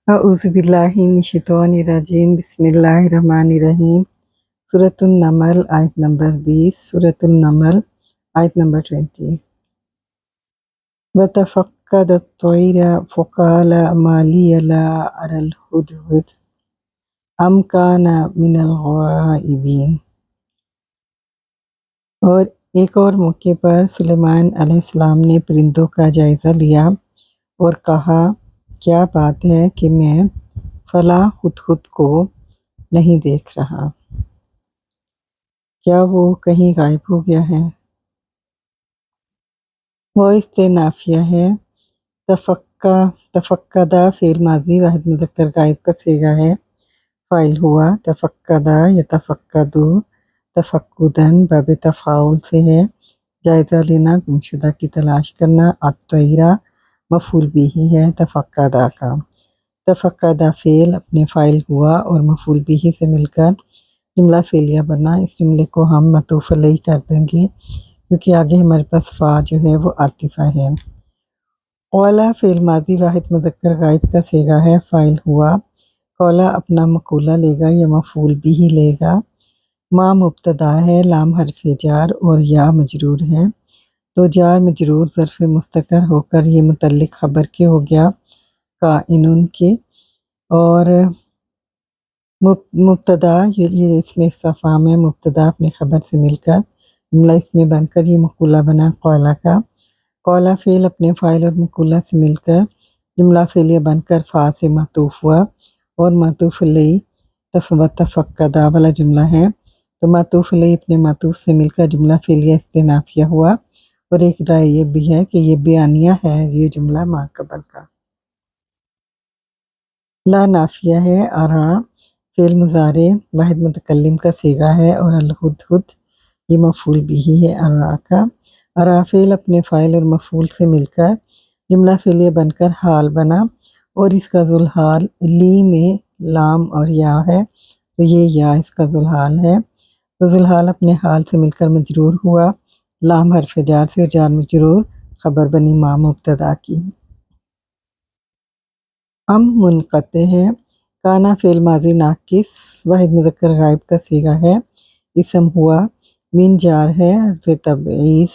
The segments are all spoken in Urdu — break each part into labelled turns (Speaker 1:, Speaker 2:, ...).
Speaker 1: اعوذ باللہ من الشیطان الرجیم، بسم اللہ الرحمن الرحیم۔ سورۃ النمل آیت نمبر 20، سورۃ النمل آیت نمبر 20۔ وَتَفَقَّدَ الطَّيْرَ فَقَالَ مَا لِیَ لَا أَرَى الْهُدْهُدَ أَمْ كَانَ مِنَ الْغَائِبِینَ۔ اور ایک اور موقع پر سلیمان علیہ السلام نے پرندوں کا جائزہ لیا اور کہا، کیا بات ہے کہ میں فلاں ہدہد کو نہیں دیکھ رہا، کیا وہ کہیں غائب ہو گیا ہے؟ وہ استئنافیہ ہے۔ تفقدہ فعل ماضی واحد مذکر غائب کا صیغہ ہے، فاعل ہوا۔ تفقدہ یتفقدوا تفقداً باب تفاعل سے ہے، جائزہ لینا، گمشدہ کی تلاش کرنا۔ الطیرہ مفعول بھی ہے تفقدہ کا۔ تفقدہ فعل اپنے فاعل ہوا اور مفعول بھی سے مل کر جملہ فعلیہ بنا۔ اس جملے کو ہم معطوف علیہ کر دیں گے کیونکہ آگے ہمارے پاس فا جو ہے وہ عاطفہ ہے۔ قولا فعل ماضی واحد مذکر غائب کا صیغہ ہے، فاعل ہوا۔ قولا اپنا مقولہ لے گا یا مفعول بھی لے گا۔ ما مبتدا ہے، لام حرف جار اور یا مجرور ہے، تو جار مجرور ظرف مستقر ہو کر یہ متعلق خبر کے ہو گیا کائنن کے، اور مبتدا یہ اس میں استفہام ہے، مبتدا اپنے خبر سے مل کر جملہ اس میں بن کر یہ مقولہ بنا قولا کا۔ قولا فعل اپنے فاعل اور مقولہ سے مل کر جملہ فعلیہ بن کر فا سے معطوف ہوا اور معطوف علیہ تفقدہ والا جملہ ہے، تو معطوف علیہ اپنے معطوف سے مل کر جملہ فعلیہ استئنافیہ ہوا۔ اور ایک رائے یہ بھی ہے کہ یہ بیانیہ ہے یہ جملہ ما قبل کا۔ لا نافیہ ہے، ارا فعل مضارع واحد متکلم کا صیغہ ہے اور الہدہد یہ مفعول بھی ہے ارا کا۔ ارا فعل اپنے فاعل اور مفعول سے مل کر جملہ فعلیہ بن کر حال بنا اور اس کا ذوالحال لی میں لام اور یا ہے، تو یہ یا اس کا ذوالحال ہے، تو ذوالحال اپنے حال سے مل کر مجرور ہوا لام حرف جار سے، اور جار مجرور خبر بنی ما مبتدا کی۔ ام منقطع ہے، کانا فعل ماضی ناقص واحد مذکر غائب کا صیغہ ہے، اسم ہوا۔ من جار ہے، حرف تبعیض،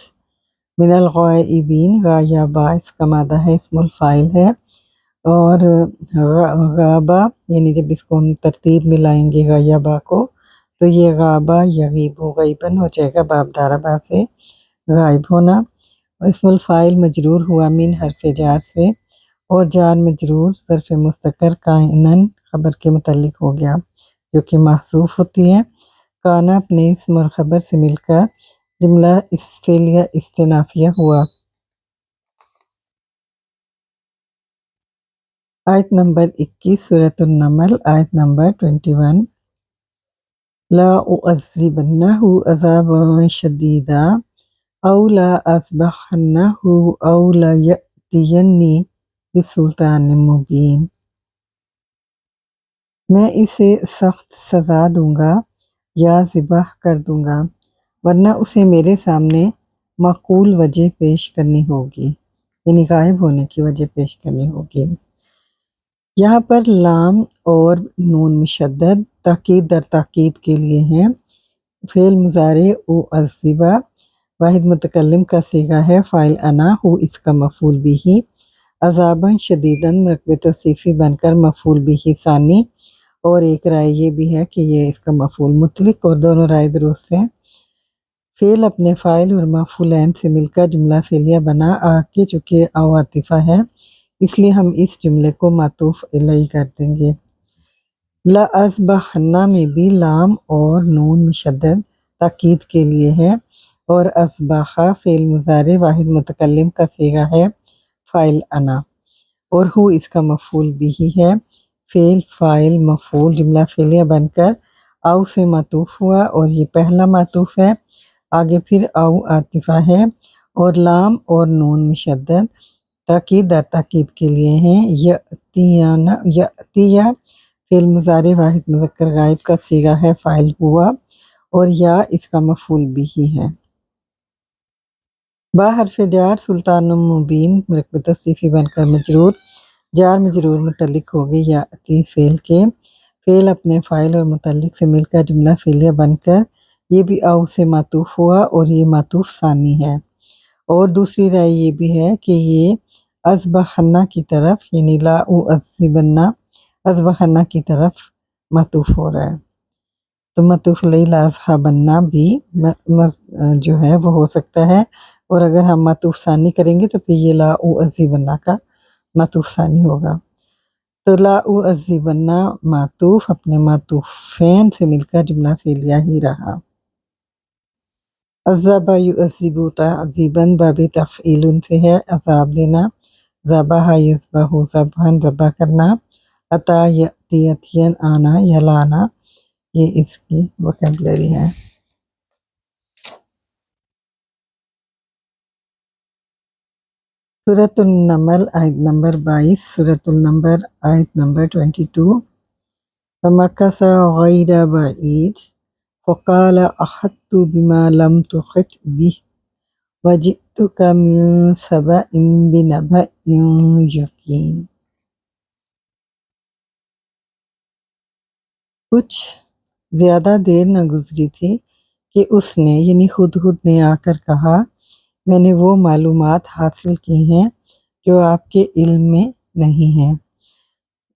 Speaker 1: من الغائبین غا یا با اس کا مادہ ہے، اسم الفاعل ہے، اور غابہ یعنی جب اس کو ہم ترتیب میں لائیں گے غا یا با کو تو یہ غابہ یغیب غیباً ہو جائے گا، باب دارا با سے غائب ہونا۔ اسم الفاعل مجرور ہوا من حرف جار سے، اور جار مجرور ظرف مستقر کائنن خبر کے متعلق ہو گیا جو کہ محذوف ہوتی ہے۔ کانا اپنے اسم اور خبر سے مل کر جملہ فعلیہ استئنافیہ ہوا۔ آیت نمبر 21 سورۃ النمل آیت نمبر 21۔ لا اعذبنہ عذابا شدیدا او لا اذبحنہ او لا یأتینی بسلطان مبین۔ میں اسے سخت سزا دوں گا یا ذبح کر دوں گا، ورنہ اسے میرے سامنے معقول وجہ پیش کرنی ہوگی، یعنی غائب ہونے کی وجہ پیش کرنی ہوگی۔ یہاں پر لام اور نون مشدد تاکید در تاکید کے لیے ہیں۔ فعل مضارع اعذبہ واحد متکلم کا صیغہ ہے، فاعل انا ہو اس کا مفعول بھی، عذاباً شدیداً مرکب توصیفی بن کر مفعول بھی ثانی، اور ایک رائے یہ بھی ہے کہ یہ اس کا مفعول مطلق، اور دونوں رائے درست ہیں۔ فعل اپنے فاعل اور مفعولین سے مل کر جملہ فعلیہ بنا، آگے چونکہ او عاطفہ ہے اس لیے ہم اس جملے کو معطوف علیہ کر دیں گے۔ لَأَذْبَحَنَّ میں بھی لام اور نون مشدد تاکید کے لیے ہے، اور اذبح فعل مضارع واحد متکلم کا صیغہ ہے، فاعل انا، اور ہو اس کا مفعول بھی ہے۔ فعل فاعل مفعول جملہ فعلیہ بن کر او سے معطوف ہوا، اور یہ پہلا معطوف ہے، آگے پھر او عاطفہ ہے، اور لام اور نون مشدد تاکید در تاکید کے لیے ہیں۔ یأتیہ فعل مضارع واحد مذکر غائب کا صیغہ ہے، فاعل ہوا، اور یا اس کا مفعول بھی ہے۔ با حرف جار سلطان مبین مرکب توصیفی بن کر مجرور جار مجرور متعلق ہو گئی یاتی فعل کے، فعل اپنے فاعل اور متعلق سے مل کر جملہ فعلیہ بن کر یہ بھی او سے معطوف ہوا اور یہ معطوف ثانی ہے۔ اور دوسری رائے یہ بھی ہے کہ یہ اذبحنہ کی طرف یعنی لا اعذبنہ اذبحنہ کی طرف معطوف ہو رہا ہے، تو معطوف علیہ لا اذهبنہ بھی جو ہے وہ ہو سکتا ہے، اور اگر ہم معطوف ثانی کریں گے تو پھر یہ لا اعذبنہ کا معطوف ثانی ہوگا۔ تو لا اعذبنہ معطوف اپنے معطوفین سے مل کر جملہ فعلیہ ہی رہا۔ عذب یعذب تعذیباً باب تفعیل سے ہے عذاب دینا، ذبح یذبح ذبحاً ذبح کرنا، عطا یأتی عطیاً آنا یا لانا، یہ اس کی وکیبلری ہے۔ سورۃ النمل آیت نمبر 22، سورۃ النمبر آیت نمبر 22۔ فمکث غیر بعید فقال احطت بما لم تحط به وجئتک من سبأ بنبأ یقین۔ کچھ زیادہ دیر نہ گزری تھی کہ اس نے یعنی خود نے آ کر کہا میں نے وہ معلومات حاصل کی ہیں جو آپ کے علم میں نہیں ہیں،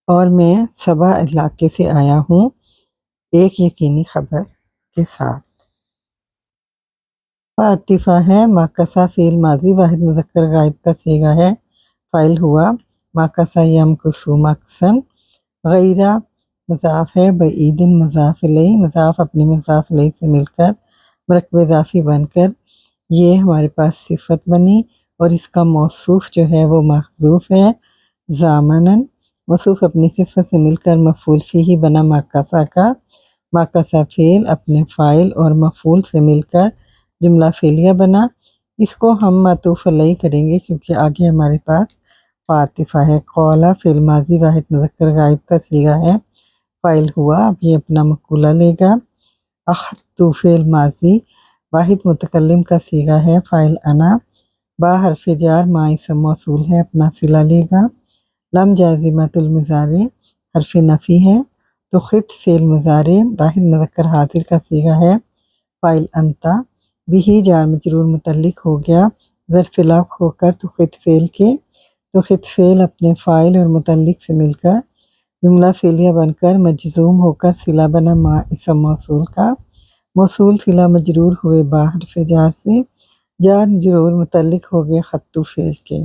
Speaker 1: اور میں سبا علاقے سے آیا ہوں ایک یقینی خبر کے ساتھ۔ عاطفہ ہے، ماکسا فعل ماضی واحد مذکر غائب کا صیغہ ہے، فاعل ہوا، ماکسا یمکسو مکسن، غیرہ مضاف ہے، بعیدن مضاف الیہ، مضاف اپنی مضاف الیہ سے مل کر مرکب اضافی بن کر یہ ہمارے پاس صفت بنی، اور اس کا موصوف جو ہے وہ محذوف ہے، ضامناً موصوف اپنی صفت سے مل کر مفعول فیہ بنا ماکسا کا، ماکسا فعل اپنے فاعل اور مفعول سے مل کر جملہ فعلیہ بنا۔ اس کو ہم معطوف علیہ کریں گے کیونکہ آگے ہمارے پاس عاطفہ ہے۔ قولا فعل ماضی واحد مذکر غائب کا صیغہ ہے، فاعل ہوا، اب یہ اپنا مقولہ لے گا۔ اخذت فعل ماضی واحد متکلم کا صیغہ ہے، فاعل انا، با حرف جار ما اسم موصول ہے، اپنا صلہ لے گا۔ لم جازمۃ المضارع حرف نفی ہے، تو خط فعل مضارع واحد مذکر حاضر کا صیغہ ہے، فاعل انتا، بھی جار مجرور متعلق ہو گیا ظرف لفظ ہو کر تو خط فعل کے، تو خط فعل اپنے فاعل اور متعلق سے مل کر جملہ فعلیہ بن کر مجزوم ہو کر صلہ بنا ما اسم موصول کا، موصول صلہ مجرور ہوئے با حرف جار سے، جار مجرور متعلق ہو گئے خط فعل کے۔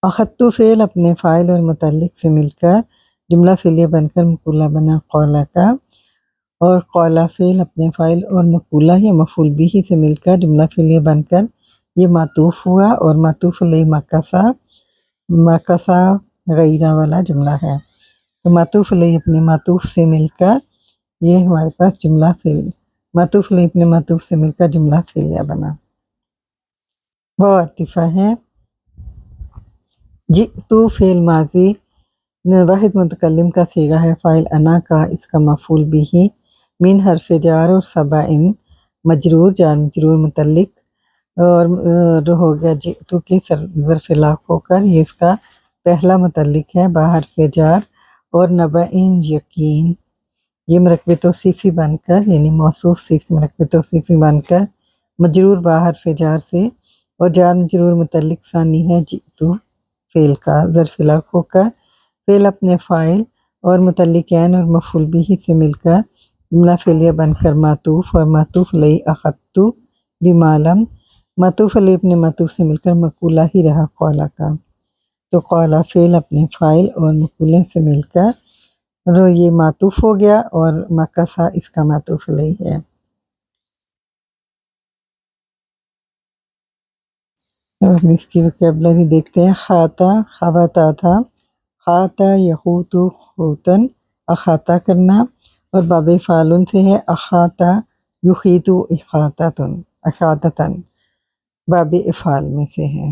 Speaker 1: اخذت فعل اپنے فاعل اور متعلق سے مل کر جملہ فعلیہ بن کر مقولہ بنا قولا کا، اور قولا فعل اپنے فاعل اور مقولہ یا مفعول بھی سے مل کر جملہ فعلیہ بن کر یہ معطوف ہوا، اور معطوف علیہ مکسا غیرہ والا جملہ ہے، تو معطوف علیہ اپنے معطوف سے مل کر یہ ہمارے پاس جملہ فعل معطوف علیہ اپنے معطوف سے مل کر جملہ فعلیہ بنا۔ وہ عاطفہ ہے، جئتو فعل ماضی واحد متکلم کا صیغہ ہے، فاعل انا کا، اس کا مفعول بھی من حرف جار اور سبعن مجرور جار مجرور متعلق اور ہو گیا جئتو کے ظرف لاف ہو کر یہ اس کا پہلا متعلق ہے با حرف جار، اور نبعین یقین یہ مرکب توصیفی بن کر یعنی موصوف صفت مرکب توصیفی بن کر مجرور با حرف جار سے، اور جار مجرور متعلق ثانی ہے جئتو فعل کا ظرف لاف ہو کر فعل اپنے فاعل اور متعلقین اور مفعول بھی سے مل کر جملہ فعلیہ بن کر معطوف، اور معطوف علیہ اخذت بما لم، معطوف علیہ اپنے معطوف سے مل کر مقولہ ہی رہا قولا کا، تو قولا فعل اپنے فاعل اور مقولے سے مل کر یہ معطوف ہو گیا، اور مکسا اس کا معطوف علیہ ہے۔ اب اس کی وکیبلری دیکھتے ہیں۔ خاتا خبتا تھا، خاتا یخوتو خوتن اخاتا کرنا، اور باب فعلن سے ہے، اخاتا یخیتو اخاتتن باب افعال میں سے ہے۔